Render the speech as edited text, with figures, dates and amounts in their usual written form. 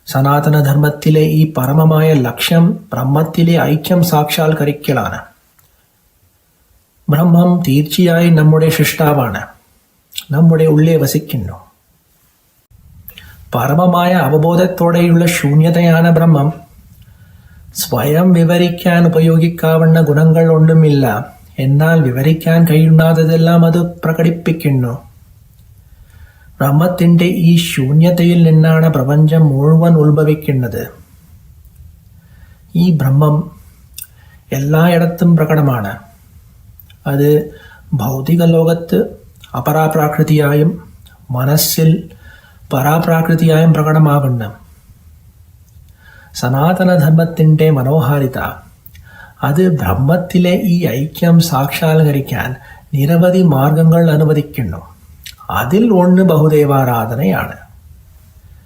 സനാതനധർമ്മത്തിലെ ഈ പരമമായ ലക്ഷ്യം ബ്രഹ്മത്തിലെ ഐക്യം സാക്ഷാത്കരിക്കലാണ്. ബ്രഹ്മം തീർച്ചയായും നമ്മുടെ സൃഷ്ടാവാണ്, നമ്മുടെ ഉള്ളിൽ വസിക്കുന്നു. പരമമായ അവബോധത്തോടെയുള്ള ശൂന്യതയാണ് ബ്രഹ്മം. സ്വയം വിവരിക്കാൻ ഉപയോഗിക്കാവുന്ന ഗുണങ്ങൾ ഒന്നുമില്ല, എന്നാൽ വിവരിക്കാൻ കഴിയുന്നതെല്ലാം അത് പ്രകടിപ്പിക്കുന്നു. ബ്രഹ്മത്തിന്റെ ഈ ശൂന്യതയിൽ നിന്നാണ് പ്രപഞ്ചം മുഴുവൻ ഉത്ഭവിക്കുന്നത്. ഈ ബ്രഹ്മം എല്ലായിടത്തും പ്രകടമാണ്. അത് ഭൗതിക ലോകത്ത് അപരാപ്രാകൃതിയായും മനസ്സിൽ പരാപ്രാകൃതിയായും പ്രകടമാകുന്നു. സനാതനധർമ്മത്തിന്റെ മനോഹാരിത അത് ബ്രഹ്മത്തിലെ ഈ ഐക്യം സാക്ഷാത്കരിക്കാൻ നിരവധി മാർഗങ്ങൾ അനുവദിക്കുന്നു. അതിൽ ഒന്ന് ബഹുദൈവാരാധനയാണ്.